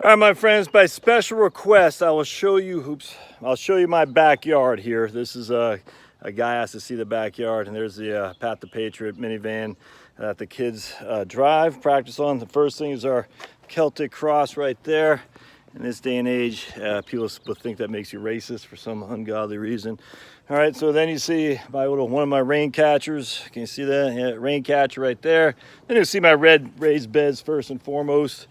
All right, my friends, by special request, I will show you, I'll show you my backyard here. This is a guy asked to see the backyard, and there's the Pat the Patriot minivan that the kids drive, practice on. The first thing is our Celtic cross right there. In this day and age, people think that makes you racist for some ungodly reason. All right, so then you see one of my rain catchers. Can you see that? Yeah, rain catcher right there. Then you see my red raised beds first and foremost.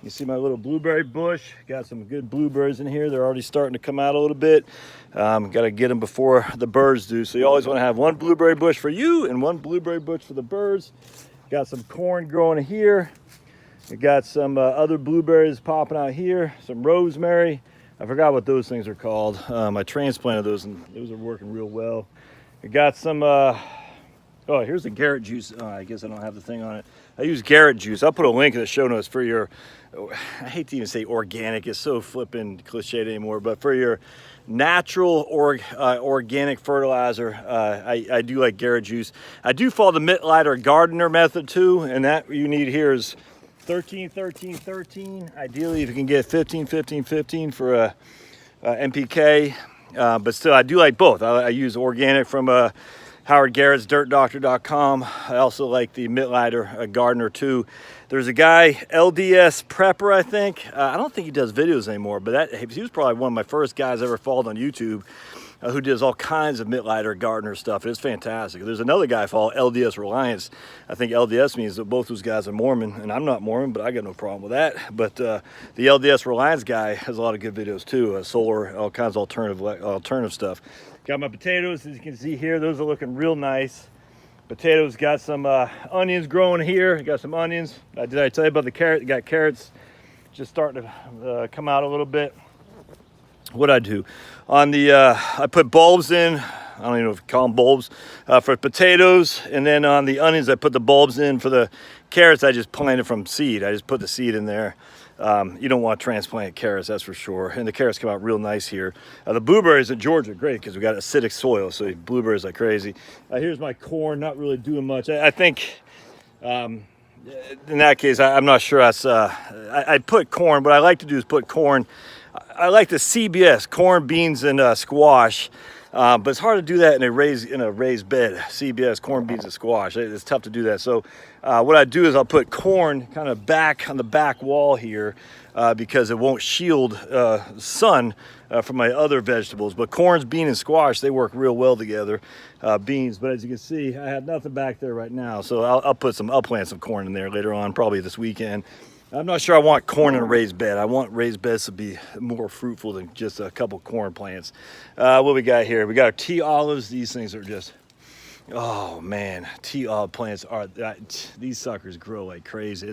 You see my little blueberry bush. Got some good blueberries in here. They're already starting to come out a little bit. Got to get them before the birds do. So you always want to have one blueberry bush for you and one blueberry bush for the birds. Got some corn growing here. We got some other blueberries popping out here. Some rosemary. I forgot what those things are called. I transplanted those and those are working real well. We got some, oh, here's the Garrett juice. Oh, I guess I don't have the thing on it. I use Garrett juice. I'll put a link in the show notes for your, I hate to even say organic, it's so flippin' cliched anymore, but for your natural organic fertilizer, I do like Garrett juice. I do follow the Mittleiter gardener method too, and that you need here is 13, 13, 13. Ideally, if you can get 15, 15, 15 for a NPK, but still, I do like both. I use organic from Howard Garrett's dirtdoctor.com. I also like the Mittleiter gardener too. There's a guy, LDS Prepper, I think. I don't think he does videos anymore, but he was probably one of my first guys I ever followed on YouTube who does all kinds of Mittleiter gardener stuff. It's fantastic. There's another guy I follow, LDS Reliance. I think LDS means that both those guys are Mormon, and I'm not Mormon, but I got no problem with that. But the LDS Reliance guy has a lot of good videos too, solar, all kinds of alternative stuff. Got my potatoes, as you can see here. Those are looking real nice. Potatoes, got some onions growing here. Got some onions. Did I tell you about the carrot? Got carrots just starting to come out a little bit. What'd I do? On the, I put bulbs in. I don't even know if you call them bulbs. For potatoes. And then on the onions, I put the bulbs in. For the carrots, I just planted from seed. I just put the seed in there. You don't want to transplant carrots, that's for sure. And the carrots come out real nice here. The blueberries in Georgia are great because we got acidic soil, so blueberries like crazy. Here's my corn, not really doing much. I think in that case, I'm not sure that's, I put corn. What I like to do is put corn. I like the CBS, corn, beans, and squash. But it's hard to do that in a raised bed. CBS, corn, beans, and squash. It's tough to do that. So what I do is I'll put corn kind of back on the back wall here because it won't shield sun from my other vegetables. But corns, beans, and squash, they work real well together. Beans, but as you can see, I have nothing back there right now. So I'll plant some corn in there later on, probably this weekend. I'm not sure I want corn in a raised bed. I want raised beds to be more fruitful than just a couple corn plants. What we got here? We got our tea olives. These things are just, oh man, tea olive plants are, these suckers grow like crazy.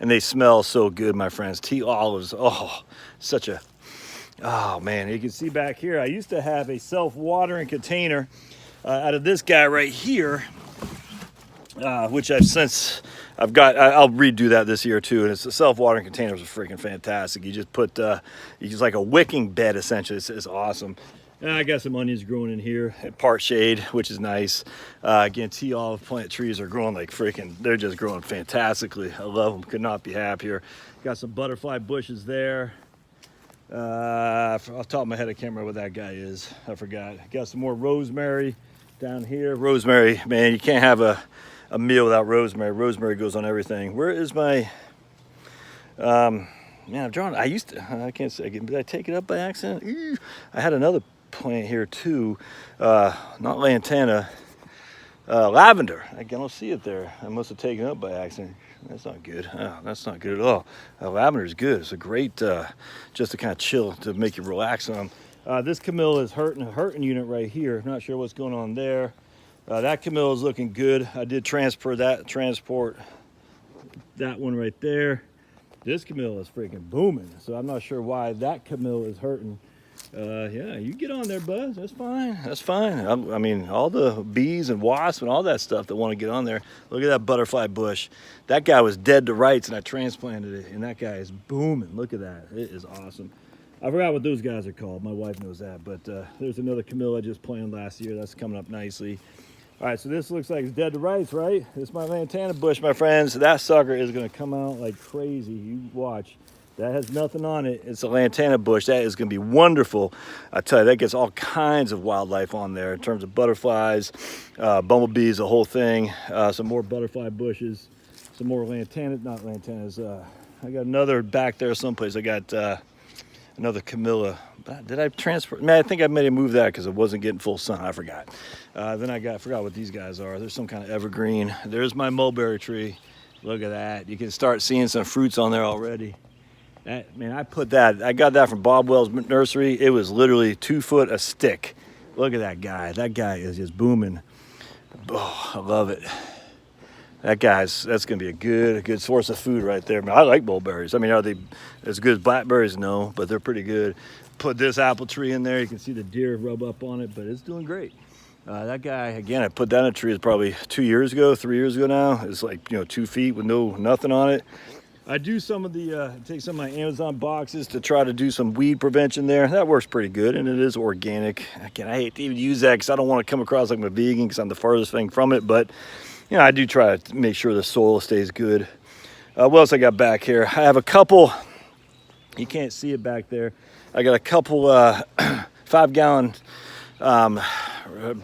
And they smell so good, my friends. Tea olives, oh, oh man. You can see back here, I used to have a self-watering container out of this guy right here, which I've got, I'll redo that this year too. And it's the self-watering containers are freaking fantastic. You just put, you use like a wicking bed essentially. It's awesome. And I got some onions growing in here, part shade, which is nice. Again, tea olive plant trees are growing like freaking, they're just growing fantastically. I love them, could not be happier. Got some butterfly bushes there. Off the top of my head, I can't remember what that guy is. I forgot. Got some more rosemary down here. Rosemary, man, you can't have a meal without rosemary. Rosemary goes on everything. Where is my, man, I'm drawing, I can't say, did I take it up by accident? I had another plant here too, not lantana, lavender. I don't see it there. I must have taken it up by accident. That's not good. Oh, that's not good at all. Lavender is good. It's a great, just to kind of chill, to make you relax on. This Camilla is hurting unit right here. Not sure what's going on there. That Camilla is looking good. I did transport that one right there. This Camilla is freaking booming. So I'm not sure why that Camilla is hurting. Yeah, you get on there, bud. That's fine. That's fine. I mean, all the bees and wasps and all that stuff that want to get on there. Look at that butterfly bush. That guy was dead to rights, and I transplanted it, and that guy is booming. Look at that. It is awesome. I forgot what those guys are called. My wife knows that, but there's another Camilla I just planted last year. That's coming up nicely. All right, so this looks like it's dead to rights, right? This is my lantana bush, my friends. That sucker is going to come out like crazy. You watch. That has nothing on it. It's a lantana bush. That is going to be wonderful. I tell you, that gets all kinds of wildlife on there in terms of butterflies, bumblebees, the whole thing. Some more butterfly bushes, some more lantana, not lantanas. I got another back there someplace. I got another Camilla. Did I transfer? Man, I think I may have moved that because it wasn't getting full sun. I forgot. Then I forgot what these guys are. There's some kind of evergreen. There's my mulberry tree. Look at that. You can start seeing some fruits on there already. Man, I got that from Bob Wells Nursery. It was literally 2 foot a stick. Look at that guy. That guy is just booming. Oh, I love it. That's going to be a good source of food right there. Man, I like mulberries. I mean, are they as good as blackberries? No, but they're pretty good. Put this apple tree in there. You can see the deer rub up on it, but it's doing great. That guy, again, I put that in a tree probably 2 years ago, 3 years ago now. It's like, 2 feet with nothing on it. I do some of take some of my Amazon boxes to try to do some weed prevention there. That works pretty good, and it is organic. Again, I hate to even use that because I don't want to come across like I'm a vegan because I'm the farthest thing from it, but I do try to make sure the soil stays good. What else I got back here? I have a couple, you can't see it back there. I got a couple 5-gallon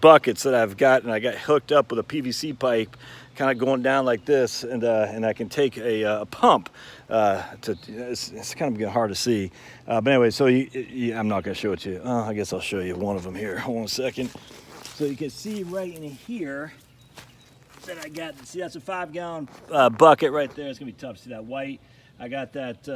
buckets that I've got, and I got hooked up with a PVC pipe kind of going down like this, and I can take a pump it's kind of getting hard to see, but anyway, so I'm not going to show it to you. I guess I'll show you one of them here. Hold on a second. So you can see right in here that I got, see, that's a 5-gallon bucket right there. It's gonna be tough to see that white. I got that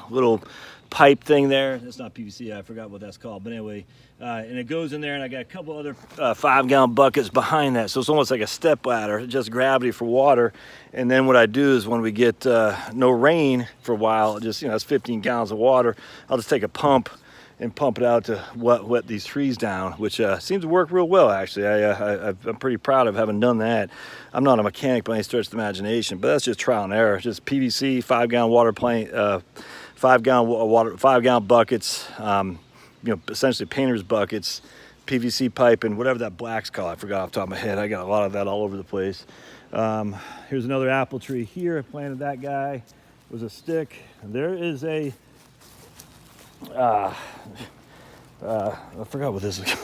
little pipe thing there. That's not PVC, I forgot what that's called, but anyway, and it goes in there, and I got a couple other 5-gallon buckets behind that, so it's almost like a step ladder, just gravity for water. And then what I do is when we get no rain for a while, just that's 15 gallons of water, I'll just take a pump and pump it out to wet these trees down, which seems to work real well, actually. I'm pretty proud of having done that. I'm not a mechanic by any stretch of the imagination, but that's just trial and error. Just PVC, 5-gallon water plant, 5-gallon buckets, essentially painter's buckets, PVC pipe, and whatever that black's called. I forgot off the top of my head. I got a lot of that all over the place. Here's another apple tree here. I planted that guy. It was a stick. There is a I forgot what this was.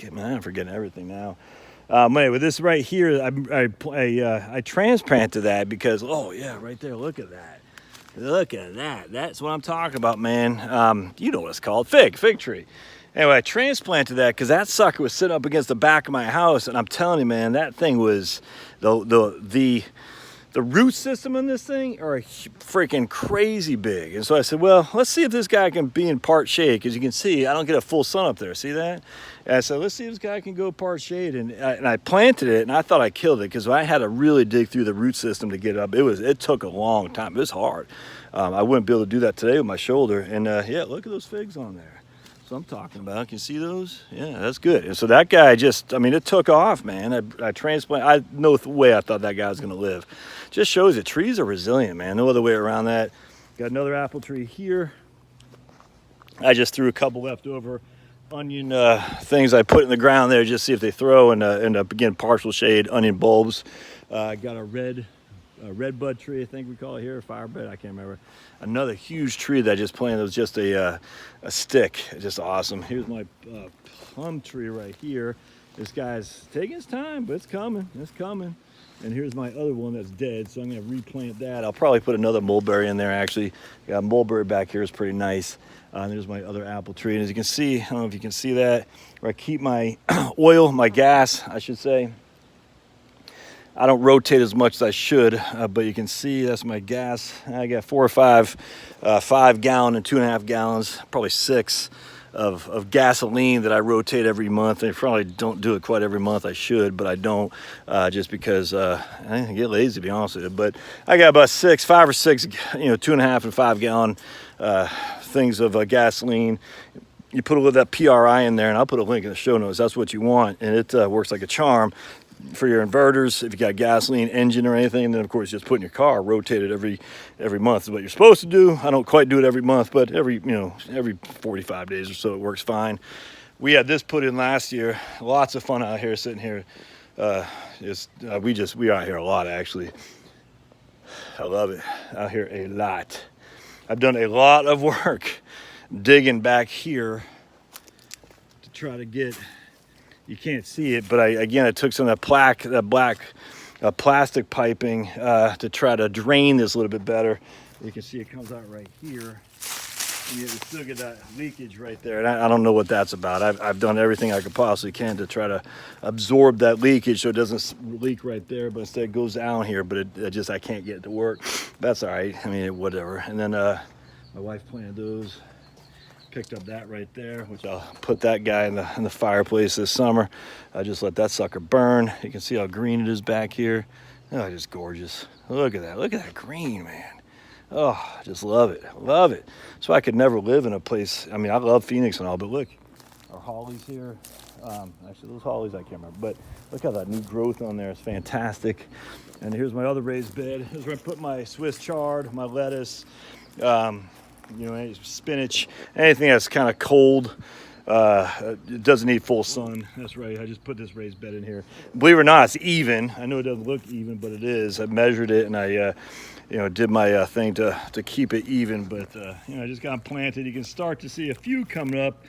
Man, I'm forgetting everything now. Anyway, this right here, I transplanted that because, oh yeah, right there, look at that. Look at that. That's what I'm talking about, man. You know what it's called, fig tree. Anyway, I transplanted that because that sucker was sitting up against the back of my house, and I'm telling you, man, that thing was the root system in this thing are freaking crazy big. And so I said, well, let's see if this guy can be in part shade, because you can see I don't get a full sun up there. See that? And I said, let's see if this guy can go part shade. And I planted it, and I thought I killed it because I had to really dig through the root system to get it up. It took a long time. It was hard. I wouldn't be able to do that today with my shoulder. And yeah, look at those figs on there. So I'm talking about. Can you see those? Yeah, that's good. And so that guy it took off, man. I transplanted. No way I thought that guy was going to live. Just shows that trees are resilient, man. No other way around that. Got another apple tree here. I just threw a couple leftover onion things I put in the ground there, just see if they throw, and end up again partial shade onion bulbs. Got a red bud tree, I think we call it here, firebed, I can't remember. Another huge tree that I just planted. It was just a stick, just awesome. Here's my plum tree right here. This guy's taking his time, but it's coming. And here's my other one that's dead, so I'm gonna replant that. I'll probably put another mulberry in there, actually. Got mulberry back here, it's pretty nice. And there's my other apple tree. And as you can see, I don't know if you can see that, where I keep my my gas, I should say. I don't rotate as much as I should, but you can see that's my gas. I got 4 or 5 5-gallon and 2.5 gallons, probably 6 of gasoline that I rotate every month. I probably don't do it quite every month. I should, but I don't, just because I get lazy, to be honest with you. But I got about 5 or 6, 2.5 and 5-gallon things of gasoline. You put a little of that PRI in there, and I'll put a link in the show notes. That's what you want, and it works like a charm for your inverters, if you got gasoline engine or anything. And then of course just put in your car, rotate it every month is what you're supposed to do. I don't quite do it every month, but every 45 days or so it works fine. We had this put in last year. Lots of fun out here, sitting here. We are out here a lot, actually. I love it out here a lot. I've done a lot of work digging back here to try to get, you can't see it, but I took some of that black plastic piping to try to drain this a little bit better. You can see it comes out right here. And you still get that leakage right there. And I don't know what that's about. I've done everything I could possibly can to try to absorb that leakage so it doesn't leak right there, but instead it goes down here, but I can't get it to work. That's all right. I mean, whatever. And then my wife planted those. Picked up that right there, which I'll put that guy in the fireplace this summer. I just let that sucker burn. You can see how green it is back here. Oh, just gorgeous. Look at that. Look at that green, man. Oh, I just love it. Love it. So I could never live in a place. I mean, I love Phoenix and all, but look, our hollies here. Actually, those hollies I can't remember, but look how that new growth on there is fantastic. And here's my other raised bed. Here's where I put my Swiss chard, my lettuce, you know, any spinach, anything that's kind of cold. It doesn't need full sun. That's right. I just put this raised bed in here. Believe it or not, it's even. I know it doesn't look even, but it is. I measured it and I, you know, did my thing to keep it even. But you know, I just got them planted. You can start to see a few coming up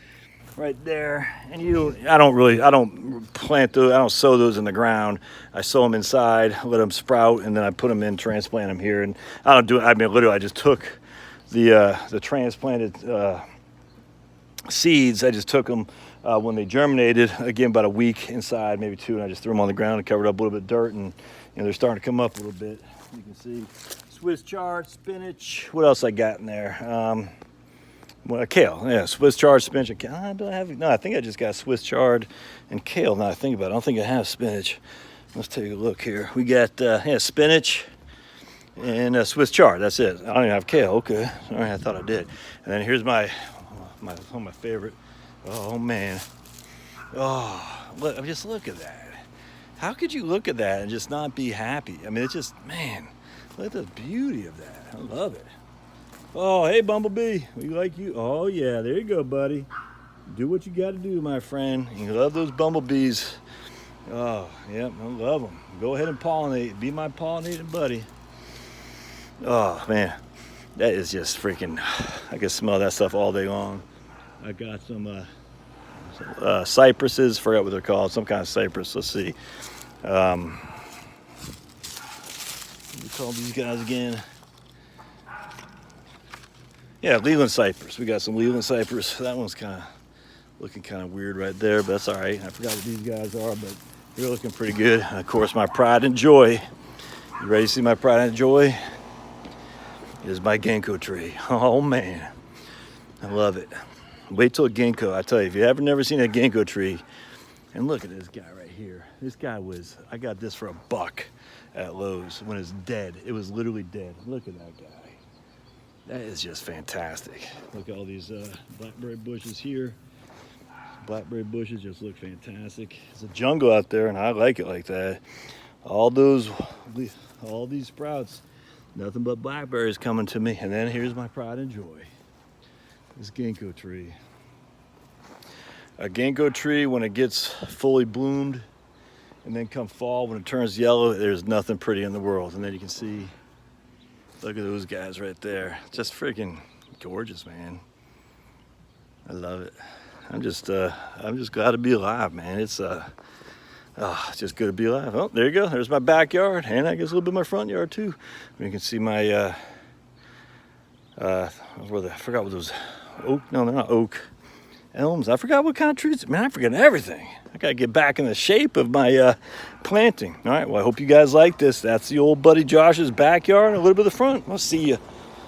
right there. And I don't plant those. I don't sow those in the ground. I sow them inside, let them sprout, and then I put them in, transplant them here. And I don't do it. I mean, literally, I just took the transplanted seeds. I just took them when they germinated, again about a week inside, maybe 2, and I just threw them on the ground and covered up a little bit of dirt, and you know, they're starting to come up a little bit. You can see Swiss chard, spinach. What else I got in there? Well, kale. Yeah, Swiss chard, spinach. I think I just got Swiss chard and kale. Now I think about it, I don't think I have spinach. Let's take a look here. We got spinach and Swiss chard. That's it. I don't even have kale. Okay. All right, I thought I did. And then here's my favorite. Oh man. Oh, just look at that. How could you look at that and just not be happy? I mean, it's just, man, look at the beauty of that. I love it. Oh, hey, Bumblebee. We like you. Oh, yeah, there you go, buddy. Do what you got to do, my friend. You love those bumblebees. Oh, yep, I love them. Go ahead and pollinate. Be my pollinating buddy. Oh, man. That is just freaking, I can smell that stuff all day long. I got some cypresses, forgot what they're called, some kind of cypress. Let's see. What do we call these guys again? Yeah, Leland cypress. We got some Leland cypress. That one's looking kind of weird right there, but that's all right. I forgot what these guys are, but they're looking pretty good. And of course, my pride and joy. You ready to see my pride and joy? Is my ginkgo tree. Oh man, I love it. Wait till a ginkgo. I tell you, if you ever never seen a ginkgo tree, and look at this guy right here. This guy I got this for $1 at Lowe's when it's dead. It was literally dead. Look at that guy. That is just fantastic. Look at all these blackberry bushes here. Blackberry bushes just look fantastic. It's a jungle out there, and I like it like that. All these sprouts, nothing but blackberries coming to me. And then here's my pride and joy. This ginkgo tree. A ginkgo tree, when it gets fully bloomed, and then come fall, when it turns yellow, there's nothing pretty in the world. And then you can see, look at those guys right there. Just freaking gorgeous, man. I love it. I'm just glad to be alive, man. It's just good to be alive. Oh, there you go. There's my backyard, and I guess a little bit of my front yard too. You can see my I forgot what those oak. No, they're not oak. Elms. I forgot what kind of trees. Man, I forget everything. I gotta get back in the shape of my planting. All right. Well, I hope you guys like this. That's the old buddy Josh's backyard, and a little bit of the front. I'll see you.